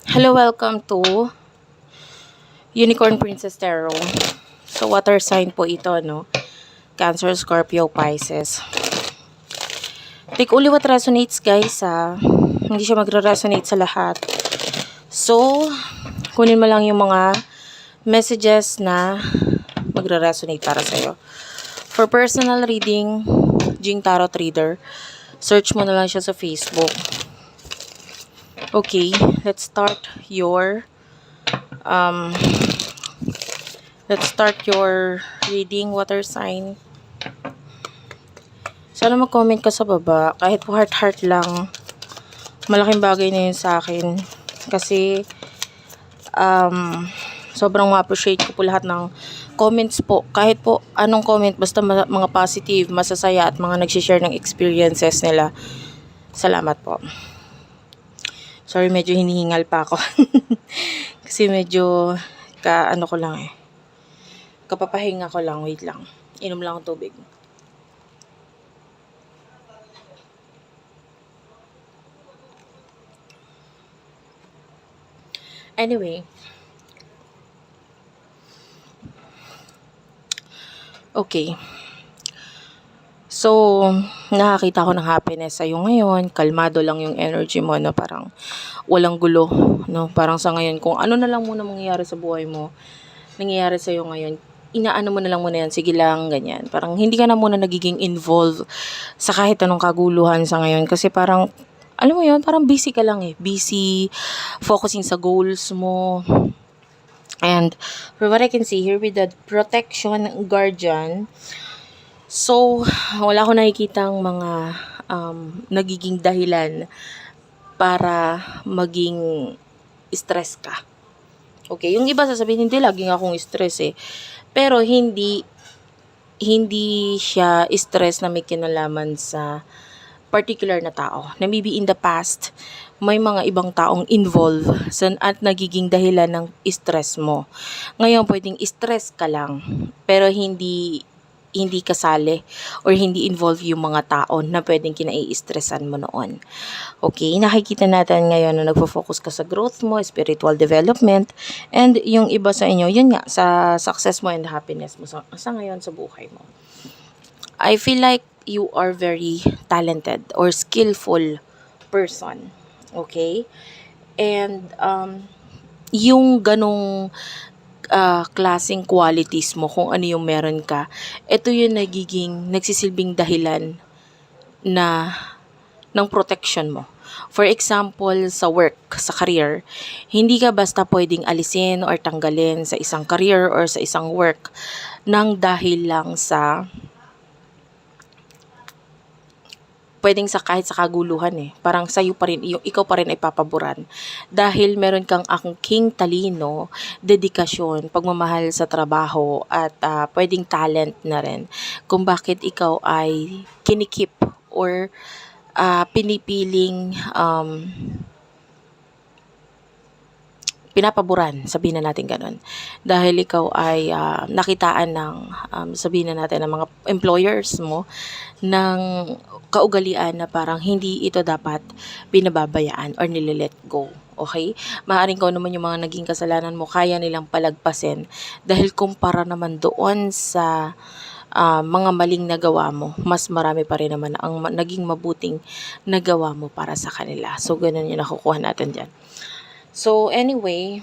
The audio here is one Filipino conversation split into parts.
Hello, welcome to Unicorn Princess Tarot. So, water sign po ito, no? Cancer, Scorpio, Pisces. Take only what resonates, guys, ha? Hindi siya magre-resonate sa lahat. So, kunin mo lang yung mga messages na magre-resonate para sa'yo. For personal reading, Jing Tarot Reader, search mo na lang siya sa Facebook. Okay, let's start your um, reading, water sign. Sana mag-comment ka sa baba. Kahit po heart-heart lang. Malaking bagay na yun sa akin. Kasi, sobrang ma-appreciate ko po lahat ng comments po. Kahit po anong comment, basta mga positive, masasaya at mga nag-share ng experiences nila. Salamat po. Sorry, medyo hinihingal pa ako. Kasi medyo, ano ko lang eh. Kapapahinga ko lang, wait lang. Inom lang ako tubig. Anyway. Okay. So, nakakita ko ng happiness sa'yo ngayon. Kalmado lang yung energy mo, no? Parang walang gulo, no? Parang sa ngayon, kung ano na lang muna mangyayari sa buhay mo, nangyayari sa'yo ngayon, inaano mo na lang muna yan, sige lang, ganyan. Parang hindi ka na muna nagiging involved sa kahit anong kaguluhan sa ngayon. Kasi parang, alam mo yun, parang busy ka lang eh. Busy, focusing sa goals mo. And for what I can see here with the protection guardian, so, wala ko nakikitang mga nagiging dahilan para maging stress ka. Okay, yung iba sasabihin, hindi, laging akong stress eh. Pero hindi siya stress na may kinalaman sa particular na tao. Na maybe in the past, may mga ibang taong involved at nagiging dahilan ng stress mo. Ngayon, pwedeng stress ka lang, pero hindi kasali or hindi involved yung mga tao na pwedeng kinai-stressan mo noon. Okay, nakikita natin ngayon na nagfo-focus ka sa growth mo, spiritual development, and yung iba sa inyo, yun nga, sa success mo and happiness mo sa ngayon sa buhay mo. I feel like you are very talented or skillful person. Okay? And yung ganong klaseng qualities mo, kung ano yung meron ka, ito yung nagsisilbing dahilan na ng protection mo. For example, sa work, sa career, hindi ka basta pwedeng alisin or tanggalin sa isang career or sa isang work nang dahil lang sa pwedeng sa kahit sa kaguluhan eh. Parang sa'yo pa rin, ikaw pa rin ay papaboran. Dahil meron kang aking talino, dedikasyon, pagmamahal sa trabaho, at pwedeng talent na rin. Kung bakit ikaw ay kinikip or pinipiling pinapaboran, sabihin na natin ganun. Dahil ikaw ay nakitaan ng, sabihin na natin, ng mga employers mo, ng kaugalian na parang hindi ito dapat pinababayaan or nililet go. Okay? Maaaring kung naman yung mga naging kasalanan mo, kaya nilang palagpasin dahil kumpara naman doon sa mga maling nagawa mo, mas marami pa rin naman ang naging mabuting nagawa mo para sa kanila. So, ganun yung nakukuha natin dyan. So, anyway,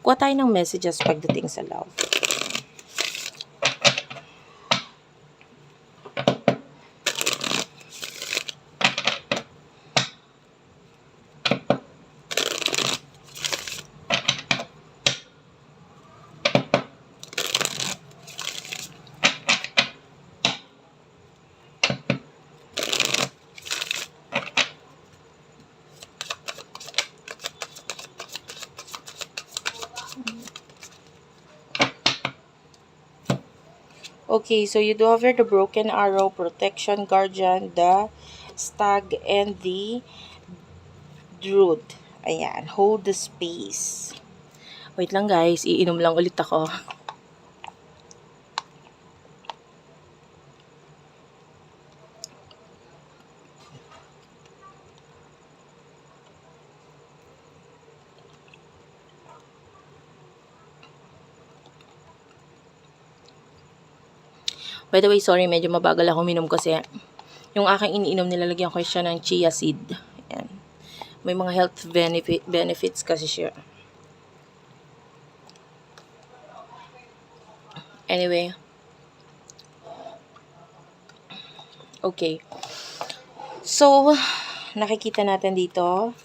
kuha tayo ng messages pagdating sa love. Okay, so you do have here the broken arrow, protection, guardian, the stag, and the druid. Ayan, hold the space. Wait lang guys, iinom lang ulit ako. By the way, sorry, medyo mabagal ako minom kasi yung aking iniinom, nilalagyan ko siya ng chia seed. Ayan. May mga health benefits kasi siya. Anyway. Okay. So, nakikita natin dito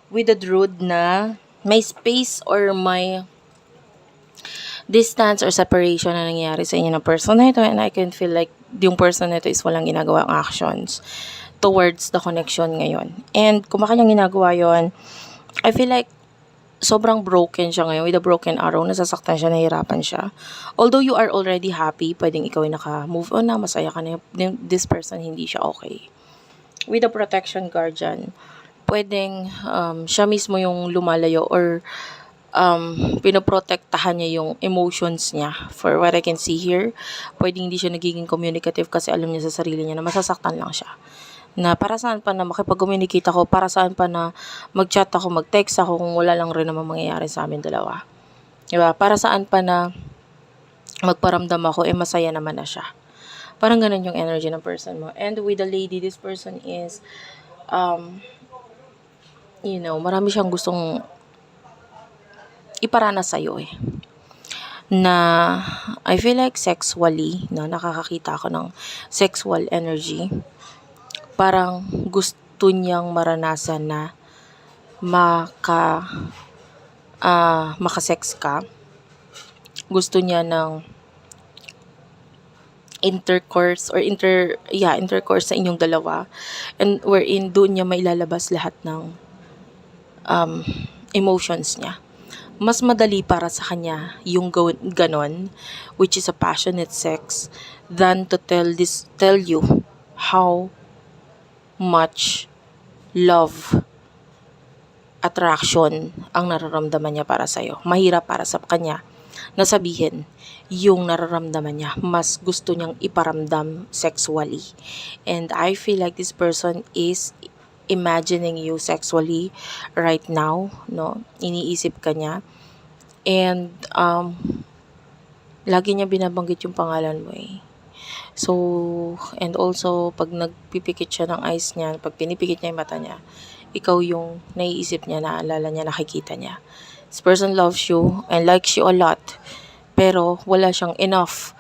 with the druid na may space or may distance or separation na nangyayari sa inyo ng person na ito, and I can feel like yung person na ito is walang ginagawang actions towards the connection ngayon. And kung baka niyang ginagawa yon, I feel like sobrang broken siya ngayon with a broken arrow, nasasaktan siya, nahihirapan siya. Although you are already happy, pwedeng ikaw ay naka-move on na, masaya ka na, this person hindi siya okay. With a protection guardian, pwedeng siya mismo yung lumalayo or pinoprotektahan niya yung emotions niya. For what I can see here, pwedeng hindi siya nagiging communicative kasi alam niya sa sarili niya na masasaktan lang siya. Na para saan pa na makipag-communicate ako, para saan pa na mag-chat ako, mag-text ako kung wala lang rin naman mangyayari sa amin dalawa. Diba? Para saan pa na magparamdam ako, masaya naman na siya. Parang ganun yung energy ng person mo. And with the lady, this person is, marami siyang gustong iparana sa'yo na I feel like sexually, na nakakakita ako ng sexual energy. Parang gusto niyang maranasan na makasex ka. Gusto niya ng intercourse sa inyong dalawa, and wherein doon niya mailalabas lahat ng emotions niya. Mas madali para sa kanya yung ganon, which is a passionate sex, than to tell you how much love, attraction ang nararamdaman niya para sa'yo. Mahirap para sa kanya na sabihin yung nararamdaman niya. Mas gusto niyang iparamdam sexually. And I feel like this person is imagining you sexually right now, no? Iniisip ka niya. And lagi niya binabanggit yung pangalan mo So, and also pag nagpipikit siya ng eyes niya, pag pinipikit niya yung mata niya, ikaw yung naiisip niya, naalala niya, nakikita niya. This person loves you and likes you a lot, pero wala siyang enough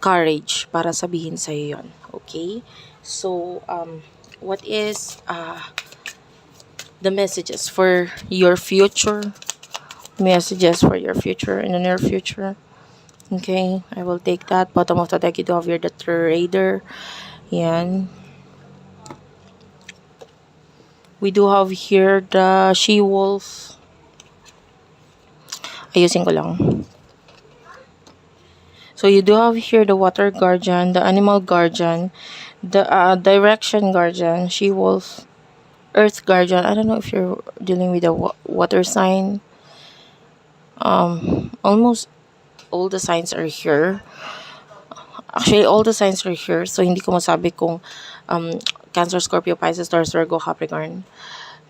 courage para sabihin sa'yo yun. Okay? So, what is the messages for your future? Messages for your future in the near future. Okay, I will take that. Bottom of the deck, you do have here the Trader. Yan. We do have here the She-Wolf. Ayusin ko lang. So you do have here the Water Guardian, the Animal Guardian, the Direction Guardian, She-Wolf, Earth Guardian. I don't know if you're dealing with a water sign. Almost all the signs are here. Actually, all the signs are here. So, hindi ko masabi kung Cancer, Scorpio, Pisces, Taurus, Virgo, Capricorn,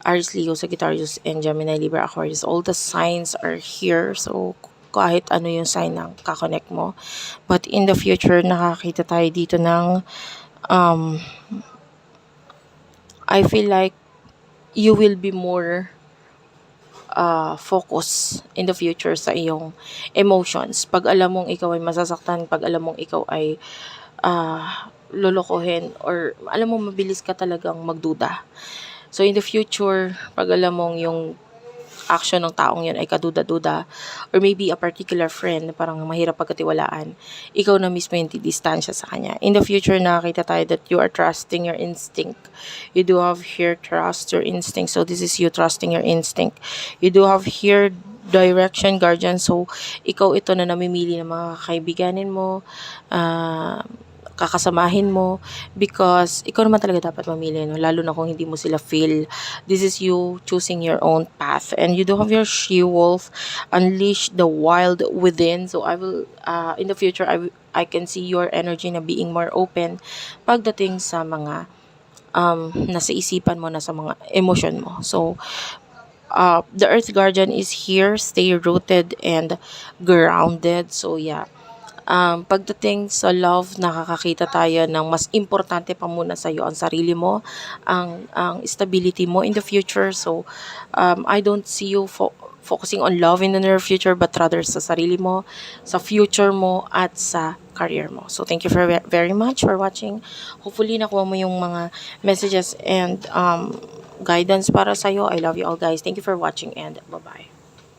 Aries, Leo, Sagittarius, and Gemini, Libra, Aquarius. All the signs are here. So, kahit ano yung sign na kakonect mo. But in the future, nakakita tayo dito ng I feel like you will be more focus in the future sa iyong emotions. Pag alam mong ikaw ay masasaktan, pag alam mong ikaw ay lolokohin, or alam mo mabilis ka talagang magduda. So in the future, pag alam mong yung action ng taong yun ay kaduda-duda, or maybe a particular friend na parang mahirap pagkatiwalaan, ikaw na mismo yung distansya sa kanya. In the future, nakakita tayo that you are trusting your instinct. You do have here trust your instinct. So this is you trusting your instinct. You do have here Direction Guardian. So ikaw ito na namimili ng mga kaibiganin mo, kakasamahin mo, because ikaw naman talaga dapat mamili, no? Lalo na kung hindi mo sila feel. This is you choosing your own path. And you do have your She-Wolf, unleash the wild within. So I will in the future, I can see your energy na being more open pagdating sa mga nasa isipan mo, nasa mga emotion mo. So the Earth Guardian is here, stay rooted and grounded. So yeah, Pagdating sa love, nakakakita tayo ng mas importante pa muna sa'yo ang sarili mo, ang stability mo in the future. So, I don't see you focusing on love in the near future, but rather sa sarili mo, sa future mo, at sa career mo. So, thank you very much for watching. Hopefully, nakuha mo yung mga messages and guidance para sa'yo. I love you all, guys. Thank you for watching, and bye-bye.